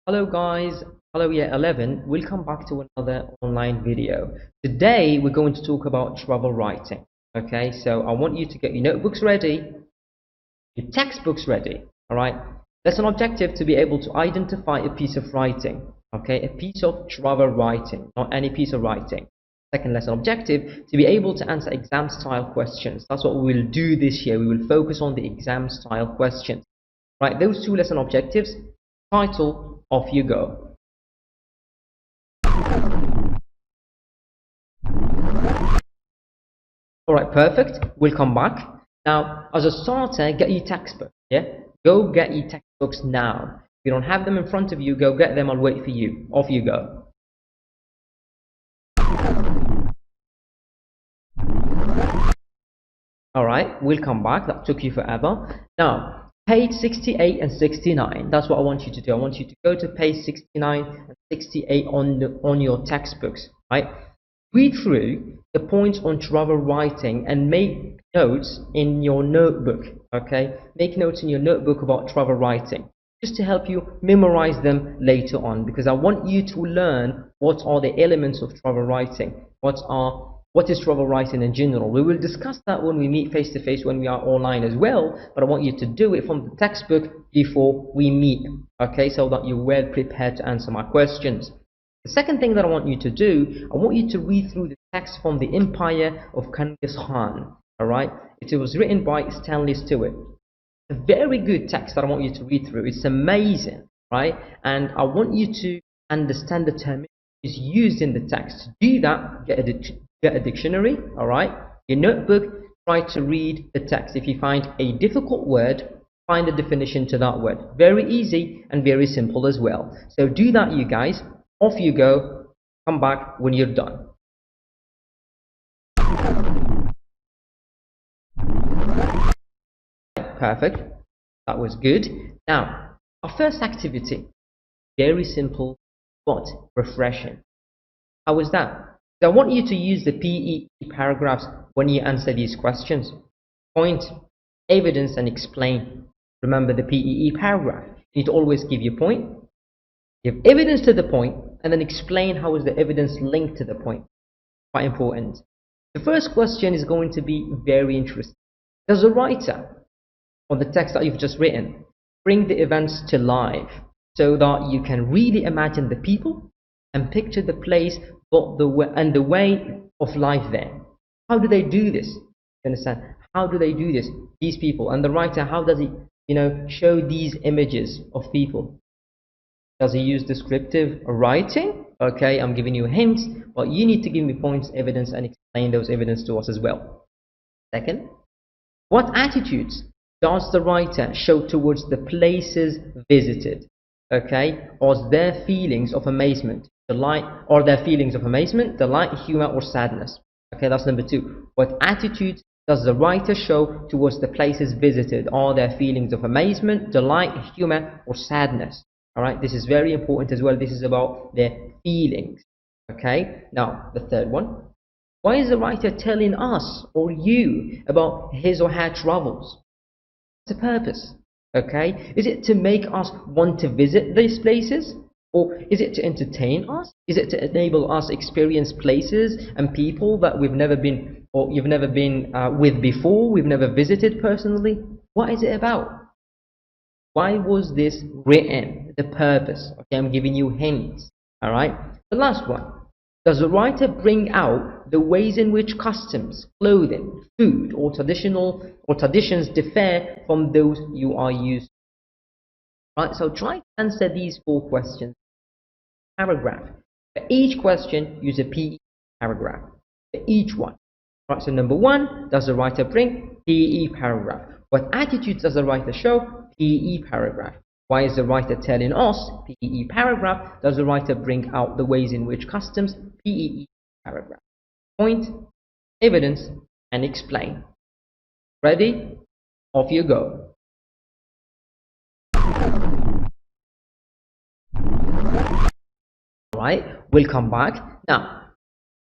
Hello guys, hello year 11. Welcome back to another online video. Today we're going to talk about travel writing. Okay, so I want you to get your notebooks ready, your textbooks ready. All right, that's an objective to be able to identify a piece of writing. Okay, a piece of travel writing, not any piece of writing. Second lesson objective to be able to answer exam style questions. That's what we will do this year. We will focus on the exam style questions. Right, those two lesson objectives. Title, off you go. All right, perfect. We'll come back. Now, as a starter, get your textbook. Yeah, go get your textbooks now. If you don't have them in front of you, go get them. I'll wait for you. Off you go. All right, we'll come back. That took you forever. Now, page 68 and 69. That's what I want you to do. I want you to go to page 69 and 68 on your textbooks. Right. Read through the points on travel writing and make notes in your notebook. Okay, make notes in your notebook about travel writing, just to help you memorize them later on, because I want you to learn what are the elements of travel writing, what is travel writing in general. We will discuss that when we meet face to face, when we are online as well, but I want you to do it from the textbook before we meet, okay, so that you're well prepared to answer my questions. The second thing that I want you to do, I want you to read through the text from the Empire of Genghis Khan. Alright, it was written by Stanley Stewart. A very good text that I want you to read through. It's amazing, right? And I want you to understand the term is used in the text. To do that, get a dictionary, alright? Your notebook, try to read the text. If you find a difficult word, find a definition to that word. Very easy and very simple as well. So do that, you guys. Off you go. Come back when you're done. Perfect. That was good. Now, our first activity, very simple but refreshing. How was that? So I want you to use the PEE paragraphs when you answer these questions. Point, evidence, and explain. Remember the PEE paragraph. You need to always give your point, give evidence to the point, and then explain how is the evidence linked to the point. Quite important. The first question is going to be very interesting. Does the writer on the text that you've just written bring the events to life so that you can really imagine the people and picture the place and the way of life there? How do they do this? You understand? How do they do this? These people. And the writer, how does he, show these images of people? Does he use descriptive writing? Okay, I'm giving you hints, but you need to give me points, evidence, and explain those evidence to us as well. Second, what attitudes does the writer show towards the places visited? Okay, or their feelings of amazement, delight, humor, or sadness? Okay, that's number two. What attitudes does the writer show towards the places visited? Are there feelings of amazement, delight, humor, or sadness? Alright, this is very important as well. This is about their feelings. Okay, now the third one. Why is the writer telling us or you about his or her travels? What's the purpose? Okay, is it to make us want to visit these places? Or is it to entertain us? Is it to enable us experience places and people that we've never been, or you've never been with before, we've never visited personally? What is it about? Why was this written? The purpose. Okay, I'm giving you hints. Alright? The last one. Does the writer bring out the ways in which customs, clothing, food, or traditions differ from those you are used to? Right, so try to answer these four questions. Paragraph. For each question, use a PE paragraph. For each one. Right, so number one, does the writer bring? PE paragraph. What attitudes does the writer show? PE paragraph. Why is the writer telling us? PE paragraph. Does the writer bring out the ways in which customs? PE paragraph. Point, evidence, and explain. Ready? Off you go. Alright, we'll come back. Now,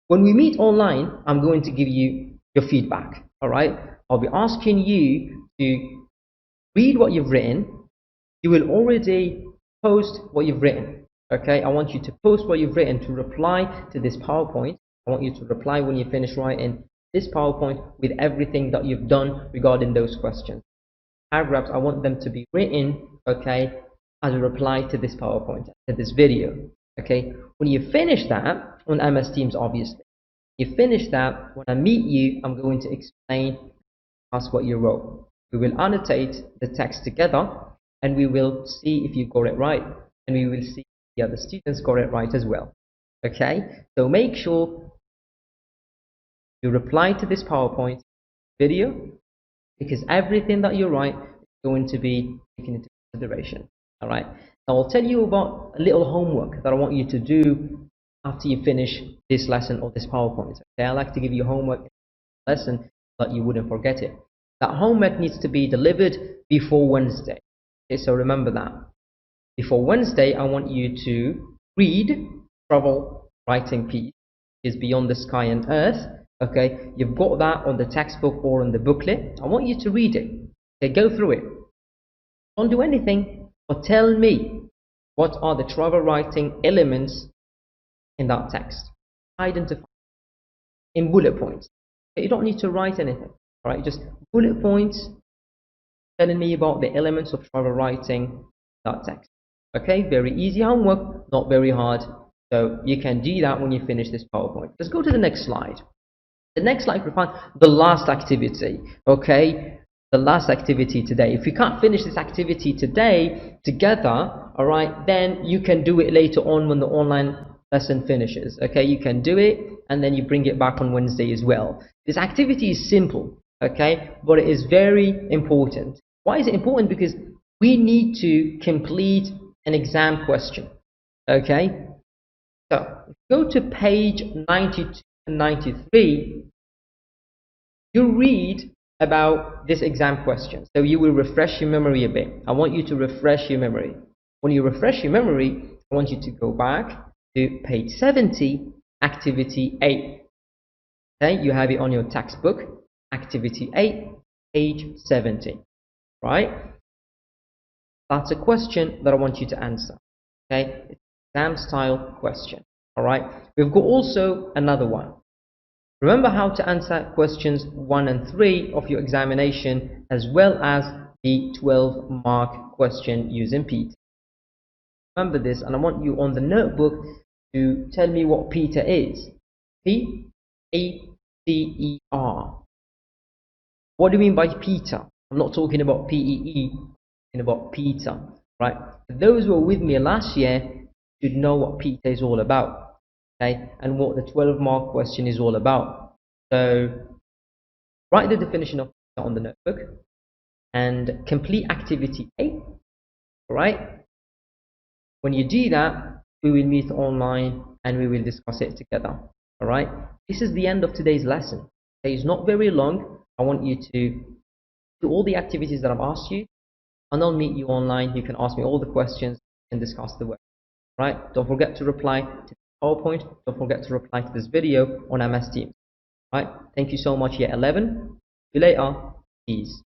when we meet online, I'm going to give you your feedback. Alright, I'll be asking you to read what you've written. You will already post what you've written. Okay, I want you to post what you've written to reply to this PowerPoint. I want you to reply when you finish writing this PowerPoint with everything that you've done regarding those questions. Paragraphs, I want them to be written, okay, as a reply to this PowerPoint, to this video. Okay, when you finish that on MS Teams, obviously, you finish that, when I meet you, I'm going to explain what you wrote. We will annotate the text together, and we will see if you got it right, and we will see if the other students got it right as well. Okay, so make sure you reply to this PowerPoint video, because everything that you write is going to be taken into consideration. All right, now I'll tell you about a little homework that I want you to do after you finish this lesson or this PowerPoint. Okay, I like to give you homework lesson that you wouldn't forget it. That homework needs to be delivered before Wednesday. Okay, so remember that. Before Wednesday, I want you to read Travel Writing Piece is Beyond the Sky and Earth. Okay, you've got that on the textbook or on the booklet. I want you to read it. Okay, go through it. Don't do anything, but tell me what are the travel writing elements in that text. Identify in bullet points. Okay, you don't need to write anything. All right, just bullet points telling me about the elements of travel writing that text. Okay, very easy homework, not very hard. So you can do that when you finish this PowerPoint. Let's go to the next slide. The next slide, we find the last activity. Okay, the last activity today. If you can't finish this activity today together, all right, then you can do it later on when the online lesson finishes. Okay, you can do it and then you bring it back on Wednesday as well. This activity is simple, okay, but it is very important. Why is it important? Because we need to complete an exam question. Okay, so go to page 92 and 93. You read about this exam question, so you will refresh your memory a bit. I want you to refresh your memory. When you refresh your memory, I want you to go back to page 70, activity 8. Okay, you have it on your textbook, activity 8, page 70. Right? That's a question that I want you to answer. Okay, it's an exam style question. All right, we've got also another one. Remember how to answer questions 1 and 3 of your examination, as well as the 12-mark question using Peter. Remember this, and I want you on the notebook to tell me what Peter is. P-E-T-E-R. What do you mean by Peter? I'm not talking about P-E-E, I'm talking about Peter. Right? Those who were with me last year should know what Peter is all about. Okay, and what the 12-mark question is all about. So write the definition of Peter on the notebook and complete activity 8. All right. When you do that, we will meet online and we will discuss it together. All right. This is the end of today's lesson. Okay, it's not very long. I want you to do all the activities that I've asked you, and I'll meet you online. You can ask me all the questions and discuss the work. Right? Don't forget to reply to PowerPoint. Don't forget to reply to this video on MS Teams. Right? Thank you so much, year 11. See you later. Peace.